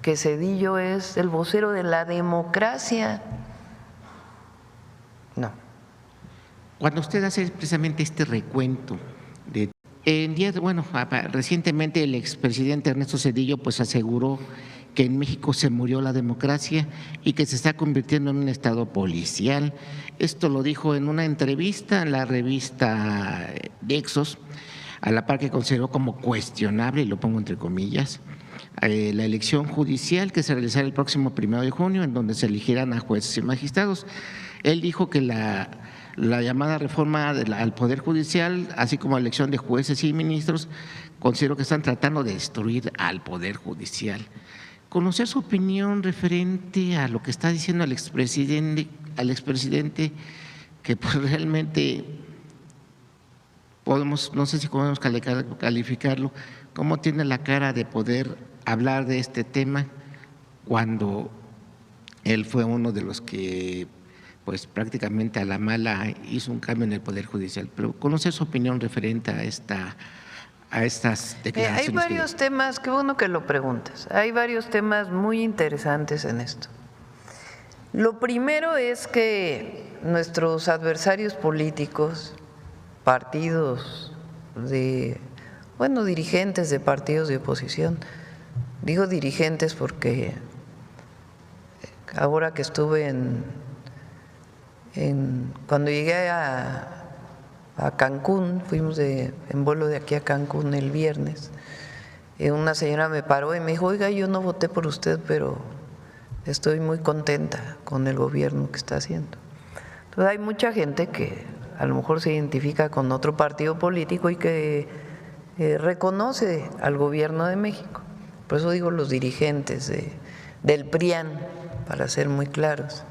que Zedillo es el vocero de la democracia. No. Cuando usted hace precisamente este recuento de recientemente el expresidente Ernesto Zedillo pues aseguró que en México se murió la democracia y que se está convirtiendo en un estado policial. Esto lo dijo en una entrevista en la revista Nexos, a la par que consideró como cuestionable, y lo pongo entre comillas, la elección judicial que se realizará el próximo 1 de junio, en donde se elegirán a jueces y magistrados. Él dijo que la llamada reforma al Poder Judicial, así como la elección de jueces y ministros, considero que están tratando de destruir al Poder Judicial. Conocer su opinión referente a lo que está diciendo el expresidente, que pues realmente podemos, no sé si podemos calificarlo, cómo tiene la cara de poder hablar de este tema cuando él fue uno de los que pues prácticamente a la mala hizo un cambio en el Poder Judicial. Pero conocer su opinión referente a estas declaraciones. Hay varios temas, qué bueno que lo preguntes, hay varios temas muy interesantes en esto. Lo primero es que nuestros adversarios políticos, partidos dirigentes de partidos de oposición, digo dirigentes porque ahora que estuve cuando llegué a Cancún, fuimos en vuelo de aquí a Cancún el viernes, una señora me paró y me dijo: oiga, yo no voté por usted, pero estoy muy contenta con el gobierno que está haciendo. Entonces hay mucha gente que a lo mejor se identifica con otro partido político y que reconoce al gobierno de México. Por eso digo los dirigentes del PRIAN, para ser muy claros.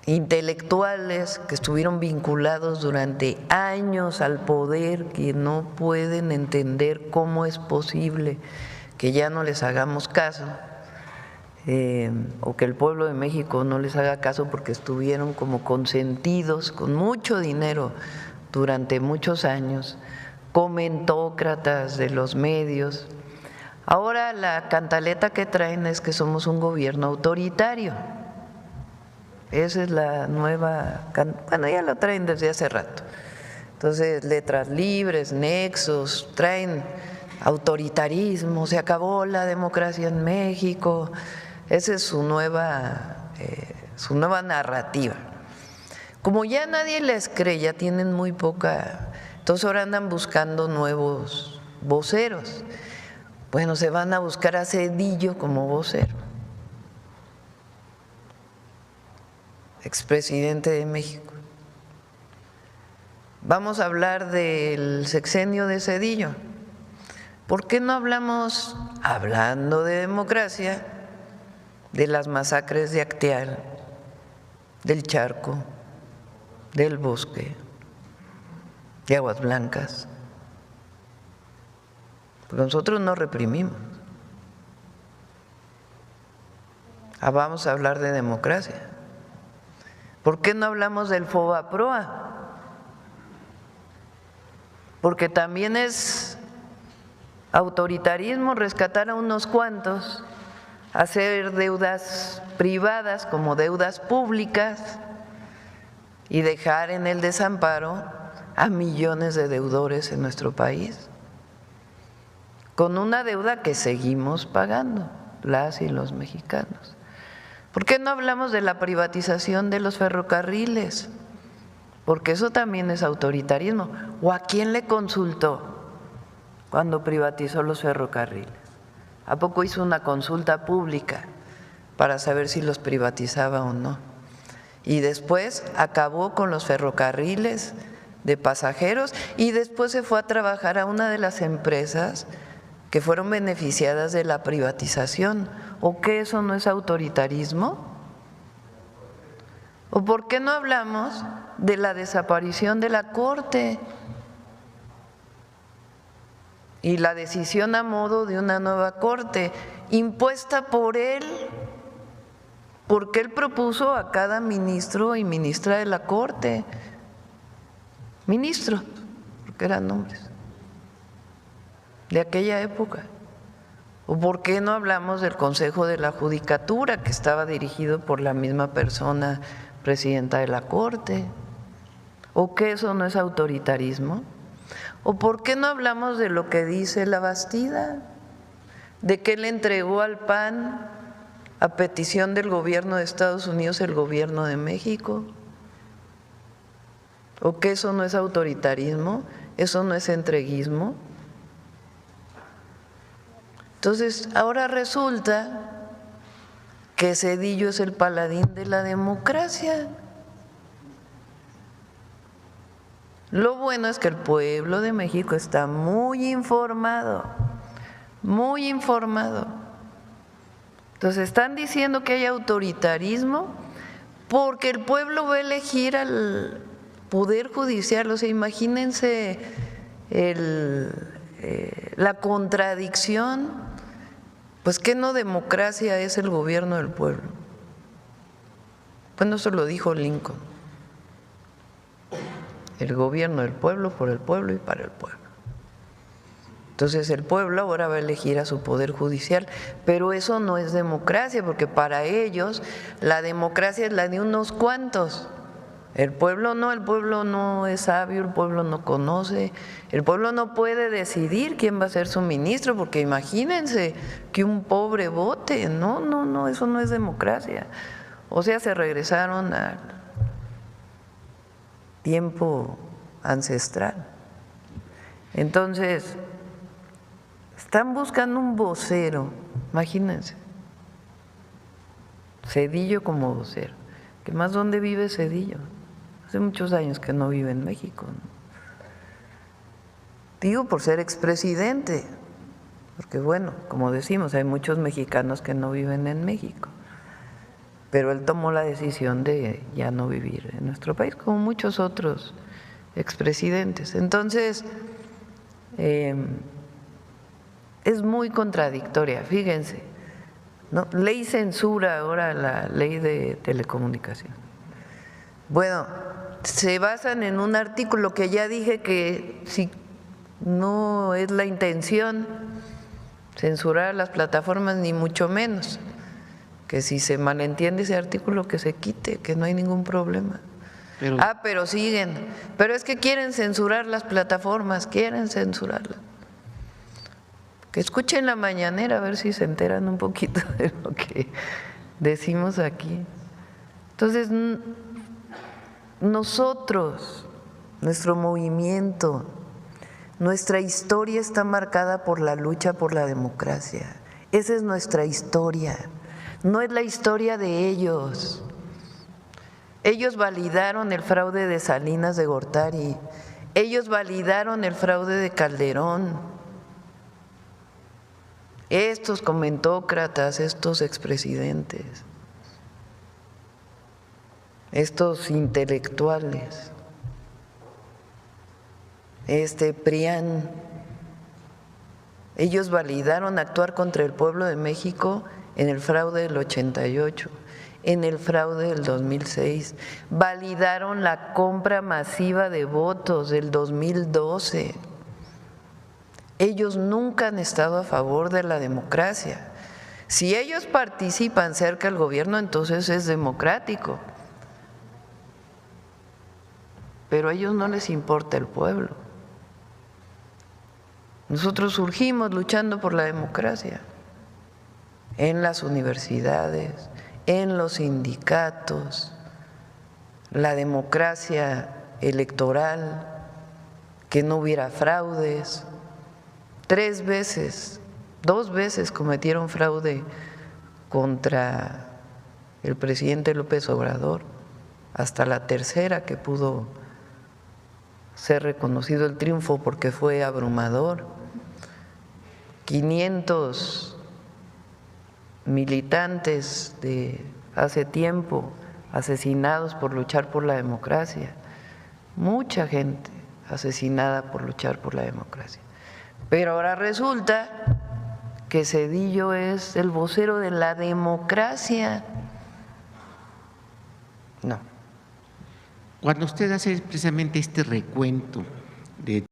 Intelectuales que estuvieron vinculados durante años al poder, que no pueden entender cómo es posible que ya no les hagamos caso, o que el pueblo de México no les haga caso porque estuvieron como consentidos con mucho dinero durante muchos años, comentócratas de los medios. Ahora la cantaleta que traen es que somos un gobierno autoritario. Esa es la nueva, bueno, ya lo traen desde hace rato. Entonces, letras libres, nexos, traen autoritarismo, se acabó la democracia en México. Esa es su nueva narrativa. Como ya nadie les cree, ya tienen muy poca, entonces ahora andan buscando nuevos voceros. Bueno, se van a buscar a Zedillo como vocero, expresidente de México. Vamos a hablar del sexenio de Zedillo. ¿Por qué no hablamos, hablando de democracia, de las masacres de Acteal, del Charco, del Bosque, de Aguas Blancas? Porque nosotros no reprimimos. Vamos a hablar de democracia. ¿Por qué no hablamos del FOBAPROA? Porque también es autoritarismo rescatar a unos cuantos, hacer deudas privadas como deudas públicas y dejar en el desamparo a millones de deudores en nuestro país, con una deuda que seguimos pagando las y los mexicanos. ¿Por qué no hablamos de la privatización de los ferrocarriles? Porque eso también es autoritarismo. ¿O a quién le consultó cuando privatizó los ferrocarriles? ¿A poco hizo una consulta pública para saber si los privatizaba o no? Y después acabó con los ferrocarriles de pasajeros y después se fue a trabajar a una de las empresas que fueron beneficiadas de la privatización. ¿O qué, eso no es autoritarismo? ¿O por qué no hablamos de la desaparición de la Corte y la decisión a modo de una nueva Corte impuesta por él? Porque él propuso a cada ministro y ministra de la Corte, ministros, porque eran hombres de aquella época, ¿O por qué no hablamos del Consejo de la Judicatura, que estaba dirigido por la misma persona, presidenta de la Corte? ¿O que eso no es autoritarismo? ¿O por qué no hablamos de lo que dice la Bastida? De que él entregó al PAN a petición del gobierno de Estados Unidos el gobierno de México. ¿O que eso no es autoritarismo? ¿Eso no es entreguismo? Entonces, ahora resulta que Zedillo es el paladín de la democracia. Lo bueno es que el pueblo de México está muy informado, muy informado. Entonces, están diciendo que hay autoritarismo porque el pueblo va a elegir al Poder Judicial. O sea, imagínense la contradicción. Pues ¿qué no democracia es el gobierno del pueblo? Bueno, eso lo dijo Lincoln. El gobierno del pueblo, por el pueblo y para el pueblo. Entonces el pueblo ahora va a elegir a su poder judicial, pero eso no es democracia, porque para ellos la democracia es la de unos cuantos. El pueblo no es sabio, el pueblo no conoce, el pueblo no puede decidir quién va a ser su ministro, porque imagínense que un pobre vote. No, eso no es democracia. O sea, se regresaron al tiempo ancestral. Entonces, están buscando un vocero, imagínense, Zedillo como vocero. ¿Qué más dónde vive Zedillo? Hace muchos años que no vive en México, ¿no? Digo por ser expresidente, porque bueno, como decimos, hay muchos mexicanos que no viven en México, pero él tomó la decisión de ya no vivir en nuestro país, como muchos otros expresidentes. Entonces, es muy contradictoria, fíjense, ¿no? Ley censura ahora la ley de telecomunicación. Bueno, se basan en un artículo que ya dije que si no es la intención censurar las plataformas, ni mucho menos, que si se malentiende ese artículo que se quite, que no hay ningún problema. Pero siguen, pero es que quieren censurar las plataformas, quieren censurarlas. Que escuchen la mañanera a ver si se enteran un poquito de lo que decimos aquí. Entonces, nosotros, nuestro movimiento, nuestra historia está marcada por la lucha por la democracia. Esa es nuestra historia, no es la historia de ellos. Ellos validaron el fraude de Salinas de Gortari, ellos validaron el fraude de Calderón. Estos comentócratas, estos expresidentes, estos intelectuales, PRIAN, ellos validaron actuar contra el pueblo de México en el fraude del 88, en el fraude del 2006, validaron la compra masiva de votos del 2012. Ellos nunca han estado a favor de la democracia. Si ellos participan cerca del gobierno, entonces es democrático. Pero a ellos no les importa el pueblo. Nosotros surgimos luchando por la democracia en las universidades, en los sindicatos, la democracia electoral, que no hubiera fraudes. 3 veces, 2 veces cometieron fraude contra el presidente López Obrador, hasta la tercera que pudo ser reconocido el triunfo porque fue abrumador. 500 militantes de hace tiempo asesinados por luchar por la democracia, mucha gente asesinada por luchar por la democracia. Pero ahora resulta que Zedillo es el vocero de la democracia. No. Cuando usted hace precisamente este recuento de